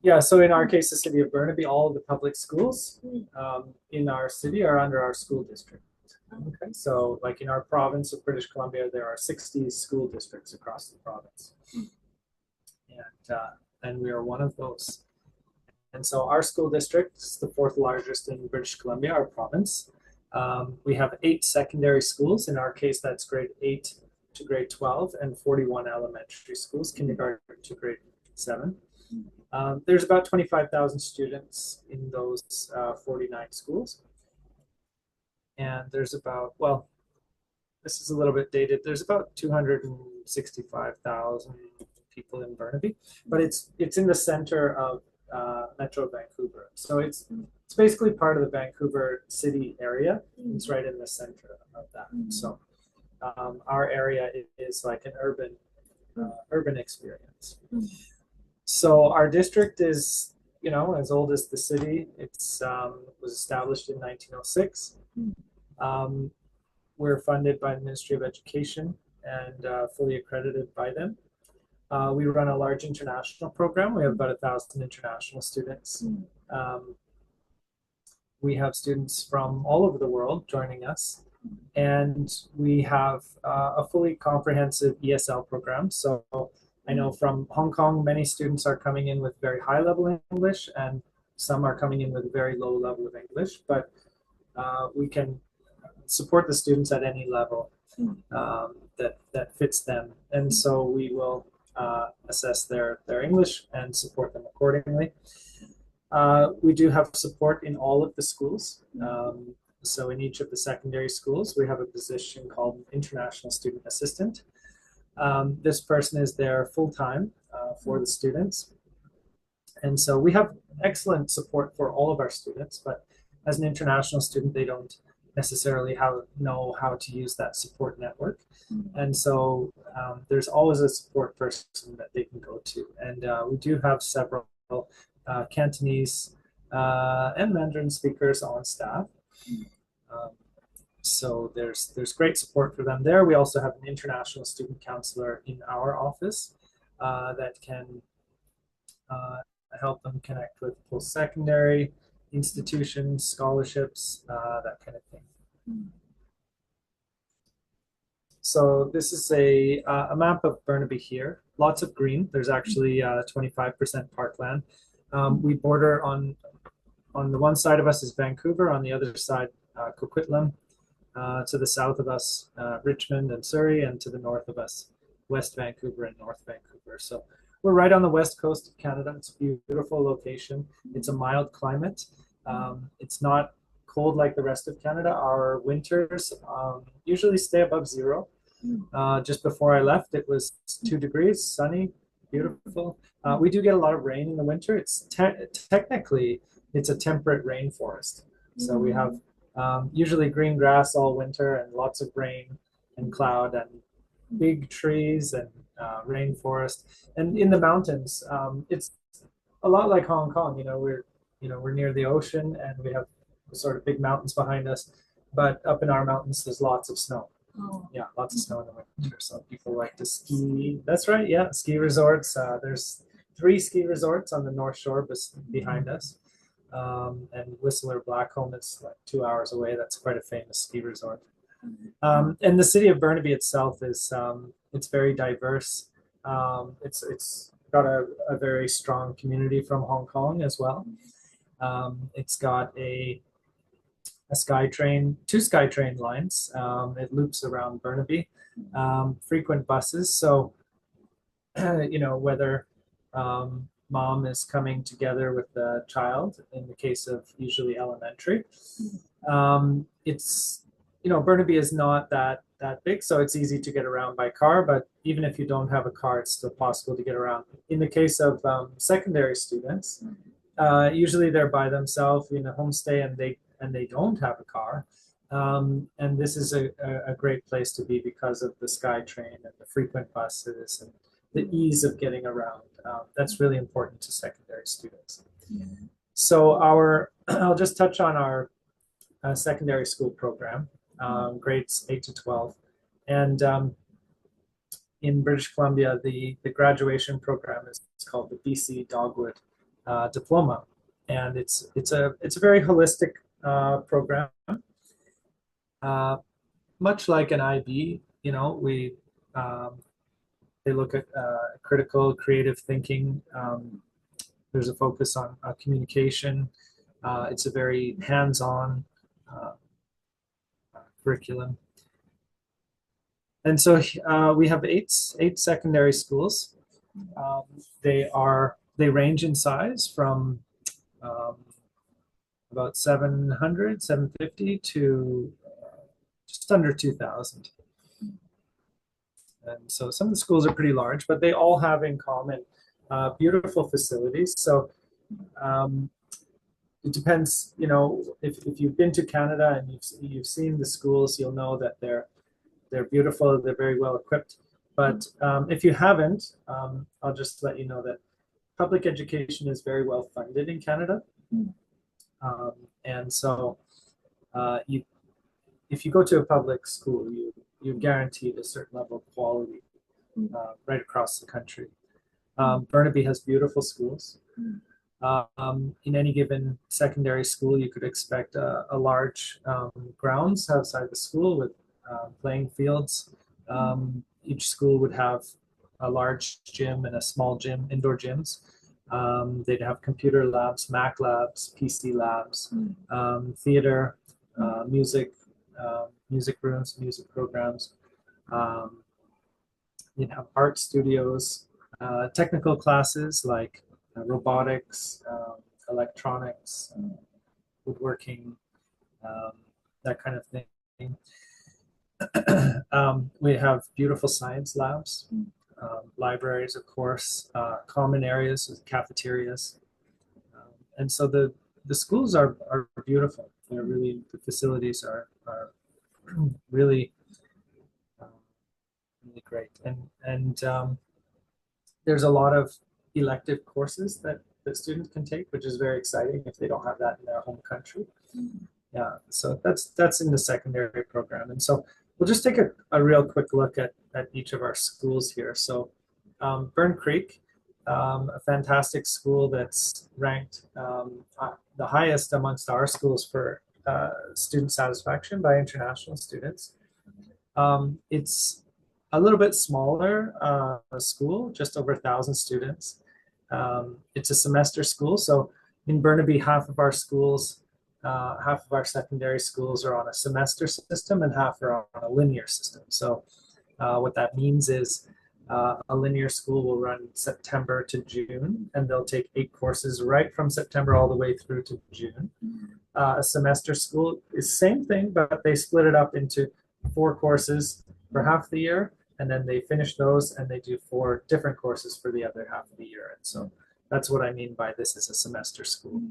Yeah, so in our case, the city of Burnaby, all of the public schools in our city are under our school district. Okay, so like in our province of British Columbia, there are 60 school districts across the province. And we are one of those. And so our school district is the fourth largest in British Columbia, our province. We have 8 secondary schools. In our case, that's grade 8 to grade 12 and 41 elementary schools, kindergarten to grade 7. There's about 25,000 students in those 49 schools. And there's about, well, this is a little bit dated. There's about 265,000 people in Burnaby, but it's in the center of Metro Vancouver. So it's basically part of the Vancouver city area. It's right in the center of that. So our area is like an urban experience. So our district is, as old as the city. It's was established in 1906. We're funded by the Ministry of Education and fully accredited by them. We run a large international program. We have about 1,000 international students. We have students from all over the world joining us. And we have a fully comprehensive ESL program. So I know from Hong Kong, many students are coming in with very high level English, and some are coming in with a very low level of English, but we can support the students at any level that fits them. And so we will assess their English and support them accordingly. We do have support in all of the schools. So in each of the secondary schools, we have a position called International Student Assistant. This person is there full-time for the students. And so we have excellent support for all of our students, but as an international student, they don't necessarily know how to use that support network. And so there's always a support person that they can go to. And we do have several Cantonese and Mandarin speakers on staff. So there's great support for them there. We also have an international student counselor in our office that can help them connect with post-secondary institutions, scholarships, that kind of thing. So this is a map of Burnaby here. Lots of green. There's actually 25% parkland. We border on the one side of us is Vancouver, on the other side Coquitlam. To the south of us, Richmond and Surrey, and to the north of us, West Vancouver and North Vancouver. So we're right on the west coast of Canada. It's a beautiful location. It's a mild climate. It's not cold like the rest of Canada. Our winters usually stay above 0. Just before I left, it was 2 degrees, sunny, beautiful. We do get a lot of rain in the winter. It's technically, it's a temperate rainforest. So we have usually green grass all winter and lots of rain and cloud and big trees and rainforest. And in the mountains, it's a lot like Hong Kong. We're near the ocean and we have sort of big mountains behind us. But up in our mountains, there's lots of snow. Oh. Yeah, lots of snow in the winter. So people like to ski. That's right. Yeah, ski resorts. There's 3 ski resorts on the North Shore behind us. And Whistler Blackcomb is like 2 hours away. That's quite a famous ski resort. And the city of Burnaby itself is it's very diverse. It's got a very strong community from Hong Kong as well. It's got a SkyTrain, 2 SkyTrain lines. It loops around Burnaby. Frequent buses. So whether mom is coming together with the child, in the case of usually elementary. It's, Burnaby is not that big, so it's easy to get around by car, but even if you don't have a car, it's still possible to get around. In the case of secondary students, usually they're by themselves in a homestay and they don't have a car. And this is a great place to be because of the SkyTrain and the frequent buses and the ease of getting around. That's really important to secondary students. Yeah. So I'll just touch on our secondary school program, grades 8 to 12. And in British Columbia, the graduation program is called the BC Dogwood diploma, and it's a very holistic program, much like an IB. You know, they look at critical, creative thinking. There's a focus on communication. It's a very hands-on curriculum. And so we have eight secondary schools. They range in size from about 700, 750 to just under 2,000. And so some of the schools are pretty large, but they all have in common beautiful facilities. So it depends, you know, if you've been to Canada and you've seen the schools, you'll know that they're beautiful, they're very well equipped. But if you haven't, I'll just let you know that public education is very well funded in Canada. And so if you go to a public school, you're guaranteed a certain level of quality right across the country. Burnaby has beautiful schools. In any given secondary school, you could expect a large grounds outside the school with playing fields. Each school would have a large gym and a small gym, indoor gyms. They'd have computer labs, Mac labs, PC labs, theater, music rooms, music programs. You'd have art studios, technical classes like robotics, electronics, woodworking, that kind of thing. We have beautiful science labs, libraries, of course, common areas with cafeterias. And so the schools are beautiful. They're really, the facilities are really really great. And there's a lot of elective courses that students can take, which is very exciting if they don't have that in their home country. Yeah, so that's in the secondary program. And so we'll just take a real quick look at each of our schools here. So Burn Creek, a fantastic school that's ranked the highest amongst our schools for student satisfaction by international students. It's a little bit smaller school, just over 1,000 students. It's a semester school, so in Burnaby, half of our secondary schools are on a semester system and half are on a linear system. So what that means is a linear school will run September to June, and they'll take 8 courses right from September all the way through to June. A semester school is the same thing, but they split it up into 4 courses for half the year, and then they finish those and they do 4 different courses for the other half of the year. And so that's what I mean by this is a semester school.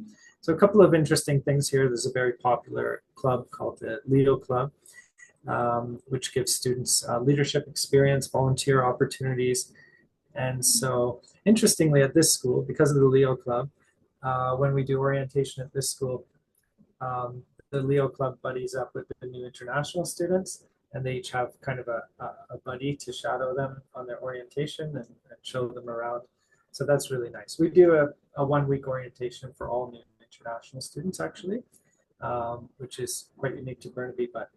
So a couple of interesting things here. There's a very popular club called the Leo Club, which gives students leadership experience, volunteer opportunities. And so interestingly at this school, because of the Leo Club, when we do orientation at this school, the Leo Club buddies up with the new international students, and they each have kind of a buddy to shadow them on their orientation and show them around. So that's really nice. We do a 1-week orientation for all new international students, actually, which is quite unique to Burnaby, but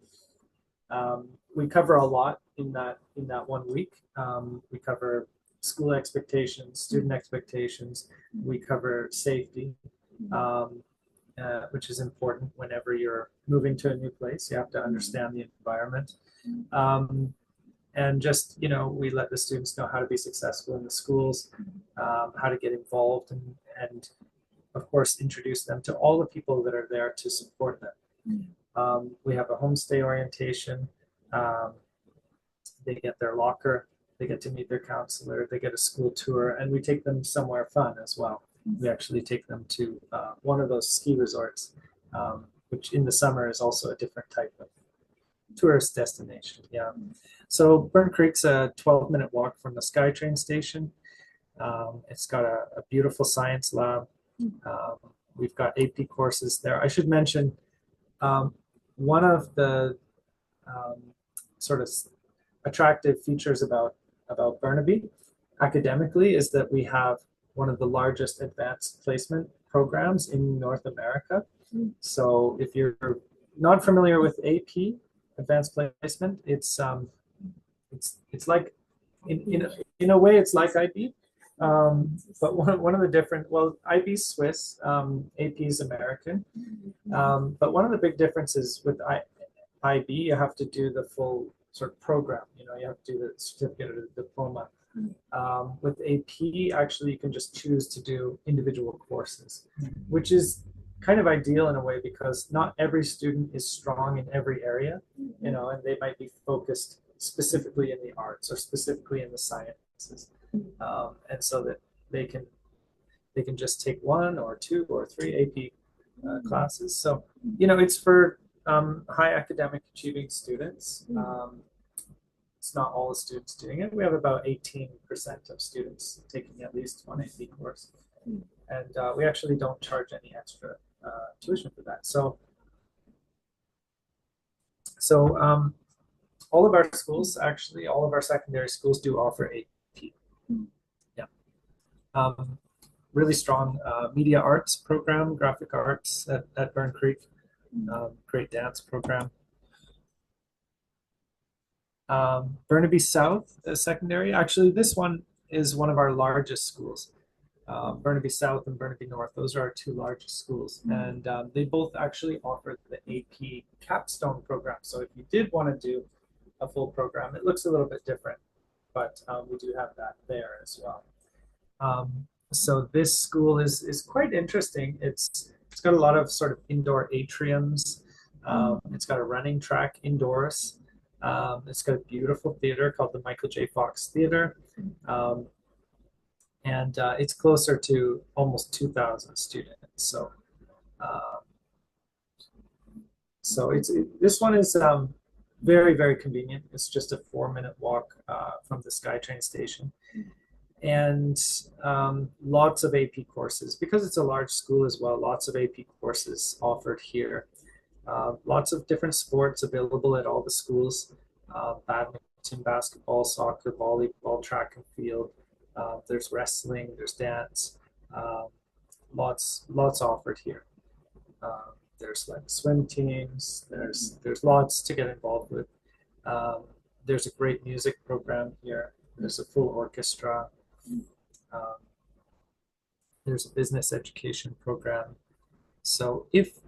we cover a lot in that 1 week. We cover school expectations, student expectations. We cover safety, which is important whenever you're moving to a new place. You have to understand the environment. And just, you know, we let the students know how to be successful in the schools, how to get involved, and of course, introduce them to all the people that are there to support them. We have a homestay orientation. They get their locker, they get to meet their counselor, they get a school tour, and we take them somewhere fun as well. We actually take them to one of those ski resorts, which in the summer is also a different type of tourist destination. Yeah. So Burn Creek's a 12-minute walk from the SkyTrain station. It's got a beautiful science lab. We've got AP courses there. I should mention one of the sort of attractive features about Burnaby academically is that we have one of the largest advanced placement programs in North America. So if you're not familiar with AP, advanced placement, it's like in a way it's like IB, but one of the different, well, IB is Swiss, AP is American, but one of the big differences with IB, you have to do the full sort of program. You have to do the certificate or the diploma. With AP, actually, you can just choose to do individual courses, which is kind of ideal in a way because not every student is strong in every area, and they might be focused specifically in the arts or specifically in the sciences, and so that they can just take 1 or 2 or 3 AP classes. So it's for high academic achieving students. It's not all the students doing it. We have about 18% of students taking at least one AP course, and we actually don't charge any extra tuition for that. So all of our schools, actually, all of our secondary schools do offer AP. Yeah. Really strong media arts program, graphic arts at Burn Creek. Great dance program. Burnaby South secondary. Actually, this one is one of our largest schools. Burnaby South and Burnaby North, those are our 2 largest schools. And they both actually offer the AP capstone program. So if you did want to do a full program, it looks a little bit different, but we do have that there as well. So this school is quite interesting. It's got a lot of sort of indoor atriums. It's got a running track indoors. It's got a beautiful theater called the Michael J. Fox Theater. And it's closer to almost 2,000 students. So this one is very, very convenient. It's just a 4-minute walk from the SkyTrain station. And lots of AP courses. Because it's a large school as well, lots of AP courses offered here. Lots of different sports available at all the schools. Badminton, basketball, soccer, volleyball, track and field. There's wrestling, there's dance. Lots offered here. There's like swim teams. There's lots to get involved with. There's a great music program here. There's a full orchestra. There's a business education program. So if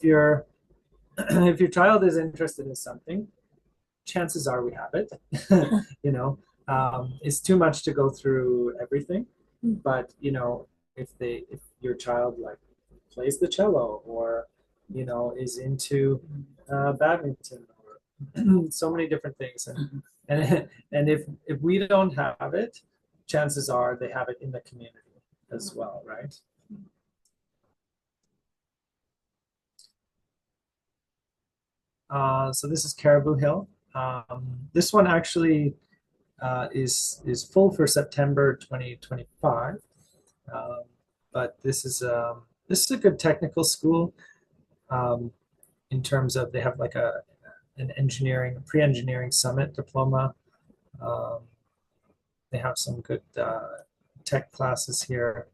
your if your child is interested in something, chances are we have it. It's too much to go through everything, but if your child like plays the cello or is into badminton or so many different things, and if we don't have it, chances are they have it in the community as well, right? So this is Caribou Hill. This one actually is full for September 2025, but this is a good technical school in terms of they have like an pre-engineering summit diploma. They have some good tech classes here.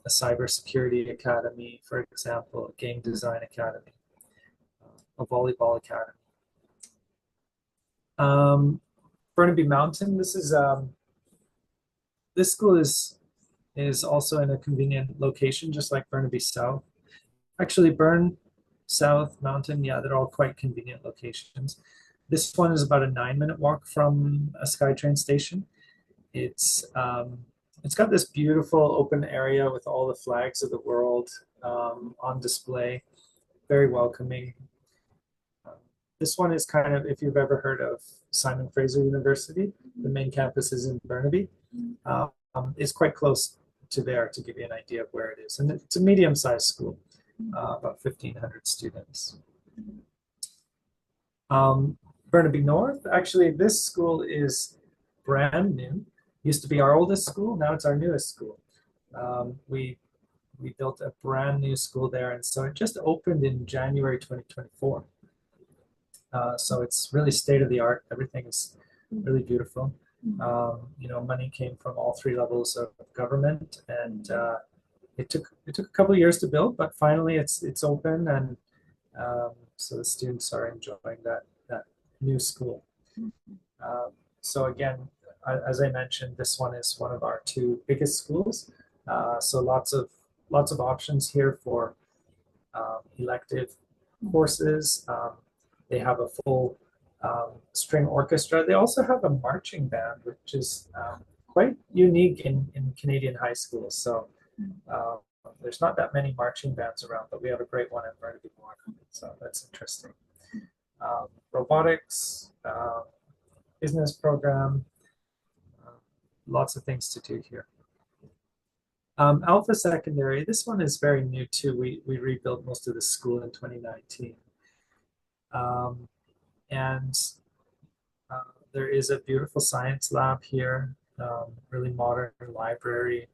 A cybersecurity academy, for example, a game design academy, a volleyball academy. Burnaby Mountain. This school is also in a convenient location, just like Burnaby South. Actually, Burn South, Mountain, yeah, they're all quite convenient locations. This one is about a 9-minute walk from a SkyTrain station. It's got this beautiful open area with all the flags of the world on display, very welcoming. This one is kind of, if you've ever heard of Simon Fraser University, the main campus is in Burnaby. It's quite close to there to give you an idea of where it is. And it's a medium-sized school, about 1,500 students. Burnaby North, actually, this school is brand new. Used to be our oldest school, now it's our newest school. We built a brand new school there, and so it just opened in January 2024. So it's really state of the art. Everything is really beautiful. Money came from all three levels of government, and it took a couple of years to build, but finally it's open, and so the students are enjoying that new school. So again, as I mentioned, this one is one of our two biggest schools. So lots of options here for elective courses. They have a full string orchestra. They also have a marching band, which is quite unique in Canadian high schools. So there's not that many marching bands around, but we have a great one at Burnaby. So that's interesting. Robotics, business program, lots of things to do here. Alpha Secondary, this one is very new too. We rebuilt most of the school in 2019. There is a beautiful science lab here, really modern library.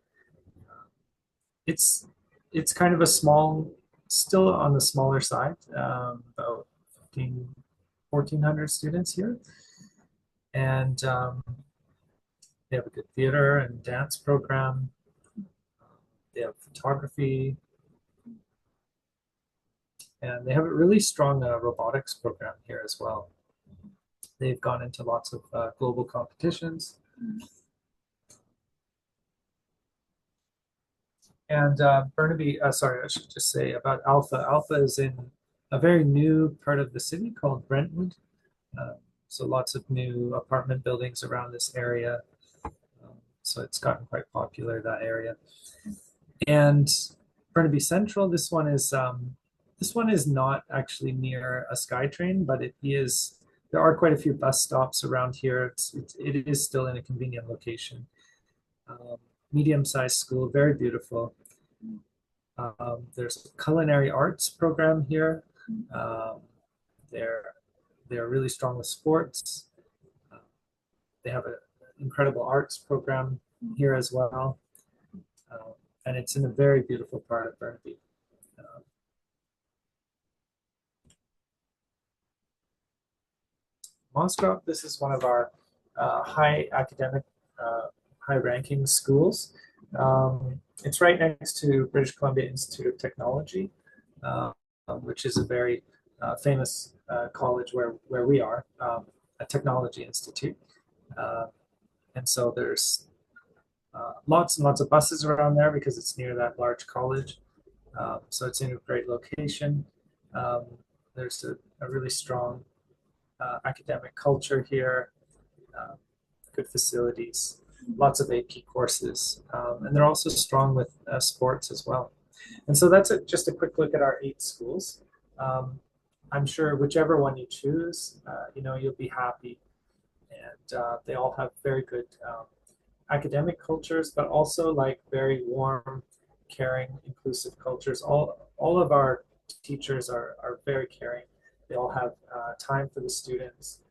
It's kind of a small, still on the smaller side, about 1,400 students here. And they have a good theater and dance program. They have photography. And they have a really strong robotics program here as well. They've gone into lots of global competitions. And Burnaby, sorry, I should just say about Alpha. Alpha is in a very new part of the city called Brentwood. So lots of new apartment buildings around this area. So it's gotten quite popular, that area. And Burnaby Central, this one is not actually near a SkyTrain, but it is. There are quite a few bus stops around here. It is still in a convenient location. Medium-sized school, very beautiful. There's a culinary arts program here. They're really strong with sports. They have an incredible arts program here as well. And it's in a very beautiful part of Burnaby. Mosscrop, this is one of our high academic, high-ranking schools. It's right next to British Columbia Institute of Technology, which is a very famous college where we are, a technology institute. And so there's lots and lots of buses around there because it's near that large college. So it's in a great location. There's a really strong academic culture here, good facilities, lots of AP courses, and they're also strong with sports as well. And so that's just a quick look at our 8 schools. I'm sure whichever one you choose, you'll be happy. And they all have very good academic cultures, but also like very warm, caring, inclusive cultures. All of our teachers are very caring. They all have time for the students.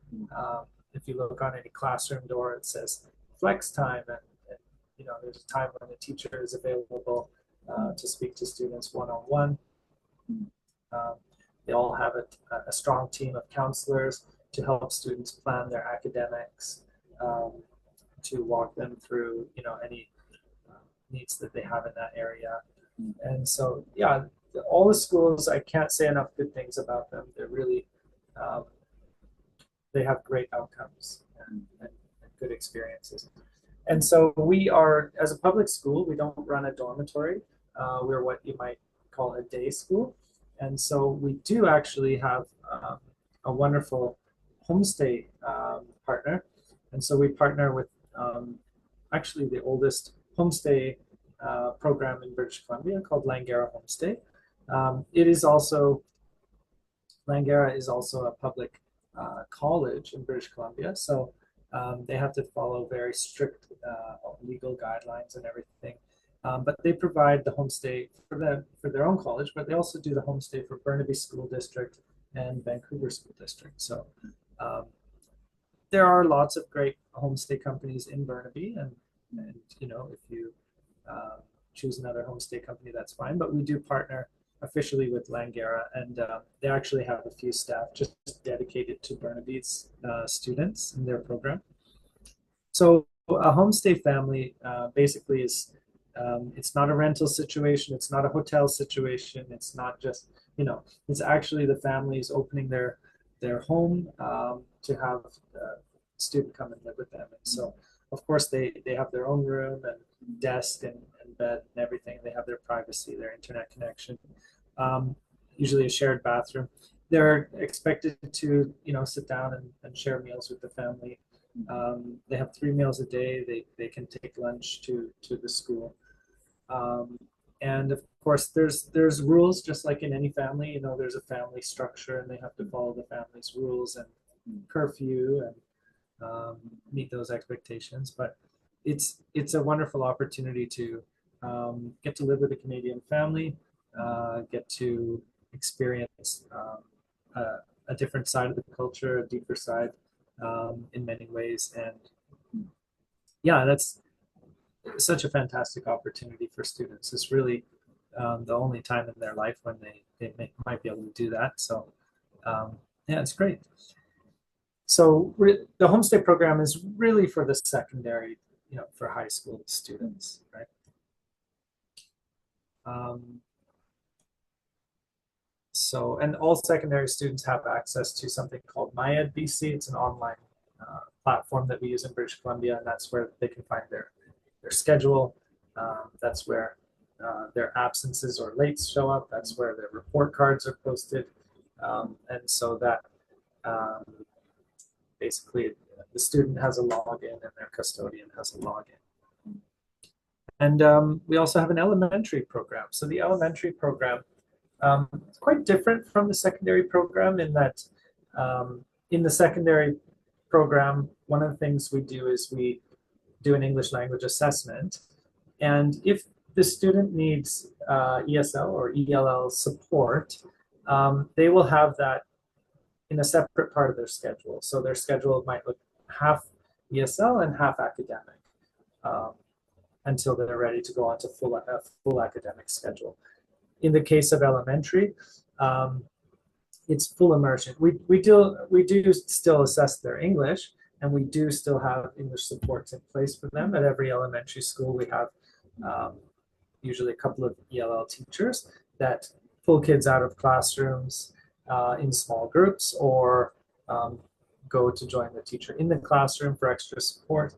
If you look on any classroom door, it says flex time, and there's a time when the teacher is available to speak to students one-on-one. They all have a strong team of counselors to help students plan their academics, to walk them through any needs that they have in that area. And so yeah, all the schools, I can't say enough good things about them. They're really they have great outcomes and good experiences. And so we are, as a public school, we don't run a dormitory. We're what you might call a day school. And so we do actually have a wonderful homestay partner. And so we partner with actually the oldest homestay program in British Columbia called Langara Homestay. Langara is also a public college in British Columbia, so they have to follow very strict legal guidelines and everything. But they provide the homestay for their own college, but they also do the homestay for Burnaby School District and Vancouver School District. So there are lots of great homestay companies in Burnaby, and if you choose another homestay company, that's fine. But we do partner officially with Langara, and they actually have a few staff just dedicated to Burnaby's students in their program. So a homestay family basically is it's not a rental situation, it's not a hotel situation, it's not just, it's actually the families opening their home to have a student come and live with them. And so of course they have their own room and desk and bed and everything. They have their privacy, their internet connection, usually a shared bathroom. They're expected to, sit down and share meals with the family. They have 3 meals a day. They can take lunch to the school. And of course, there's rules, just like in any family. There's a family structure, and they have to follow the family's rules and curfew and meet those expectations. But it's a wonderful opportunity to get to live with a Canadian family, get to experience a different side of the culture, a deeper side in many ways. And yeah, that's such a fantastic opportunity for students. It's really the only time in their life when might be able to do that. So yeah, it's great. So the homestay program is really for the secondary, for high school students, right? So, and all secondary students have access to something called MyEd BC. It's an online platform that we use in British Columbia, and that's where they can find their schedule. That's where their absences or lates show up. That's where their report cards are posted. And so that basically the student has a login and their custodian has a login. And we also have an elementary program. So the elementary program is quite different from the secondary program in that in the secondary program, one of the things we do is we do an English language assessment. And if the student needs ESL or ELL support, they will have that in a separate part of their schedule. So their schedule might look half ESL and half academic until they're ready to go on to a full academic schedule. In the case of elementary, it's full immersion. We do still assess their English, and we do still have English supports in place for them. At every elementary school, we have usually a couple of ELL teachers that pull kids out of classrooms in small groups or go to join the teacher in the classroom for extra support.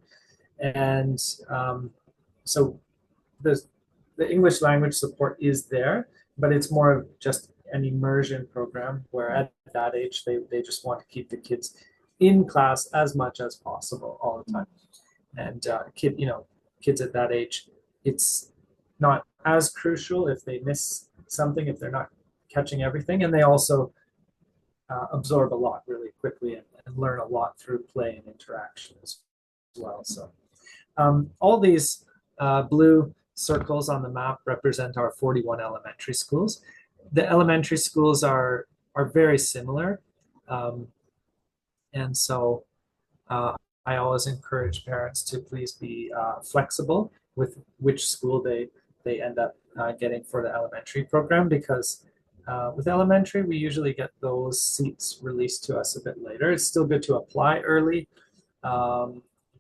And so the English language support is there, but it's more of just an immersion program where at that age they just want to keep the kids in class as much as possible all the time. And kids at that age, it's not as crucial if they miss something, if they're not catching everything, and they also absorb a lot really quickly and learn a lot through play and interaction as well. So all these blue circles on the map represent our 41 elementary schools. The elementary schools are very similar, and so I always encourage parents to please be flexible with which school they end up getting for the elementary program, because with elementary, we usually get those seats released to us a bit later. It's still good to apply early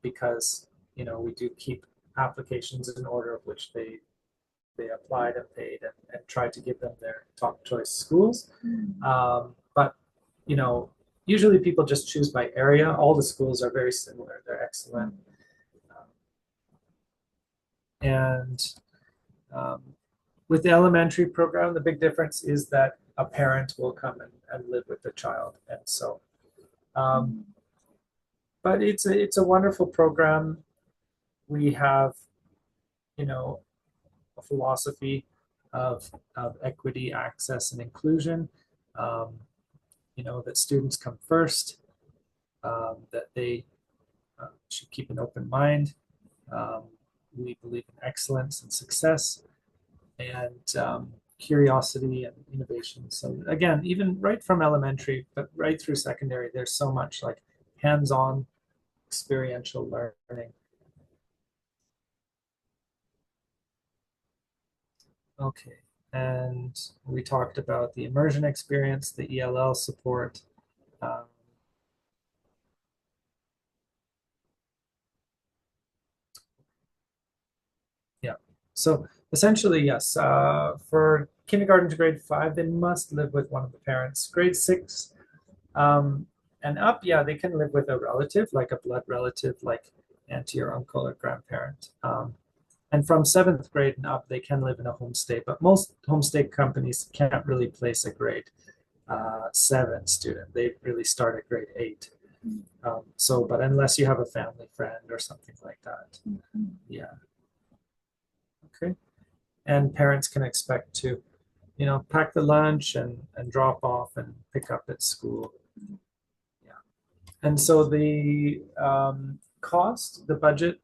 because we do keep applications in order of which they applied and paid and tried to give them their top choice schools. But usually people just choose by area. All the schools are very similar. They're excellent. With the elementary program, the big difference is that a parent will come and live with the child. And so, but it's a wonderful program. We have, a philosophy of equity, access, and inclusion. That students come first, that they should keep an open mind. We believe in excellence and success, and curiosity and innovation. So again, even right from elementary, but right through secondary, there's so much like hands-on experiential learning. Okay, and we talked about the immersion experience, the ELL support. So essentially, yes, for kindergarten to grade 5, they must live with one of the parents. Grade 6 and up, yeah, they can live with a relative, like a blood relative, like auntie or uncle or grandparent. And from 7th grade and up, they can live in a homestay, but most homestay companies can't really place a grade 7 student. They really start at grade 8. But unless you have a family friend or something like that, yeah. Okay. And parents can expect to, pack the lunch and drop off and pick up at school. Yeah. And so the cost, the budget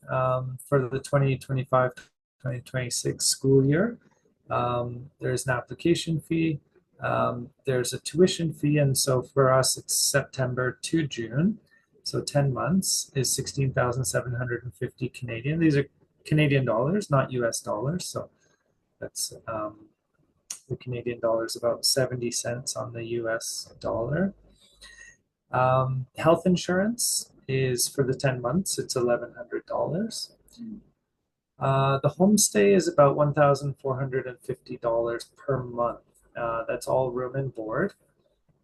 for the 2025-2026 school year, there's an application fee, there's a tuition fee, and so for us it's September to June, so 10 months is 16,750 Canadian. These are Canadian dollars, not US dollars, so that's the Canadian dollar is about 70 cents on the US dollar. Health insurance is for the 10 months, it's $1,100. The homestay is about $1,450 per month. That's all room and board.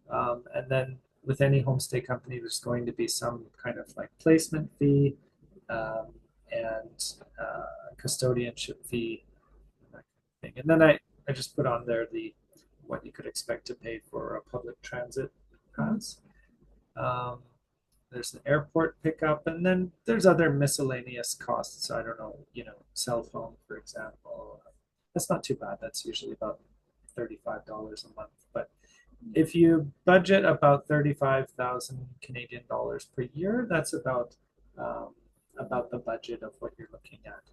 And then with any homestay company, there's going to be some kind of like placement fee and custodianship fee. That kind of thing. And then I just put on there what you could expect to pay for a public transit pass. There's an airport pickup, and then there's other miscellaneous costs. I don't know, cell phone, for example. That's not too bad. That's usually about $35 a month. But if you budget about 35,000 Canadian dollars per year, that's about the budget of what you're looking at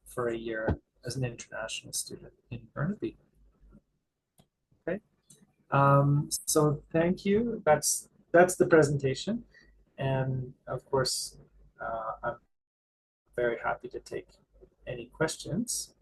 for a year as an international student in Burnaby. Okay. So thank you. That's the presentation. And of course, I'm very happy to take any questions.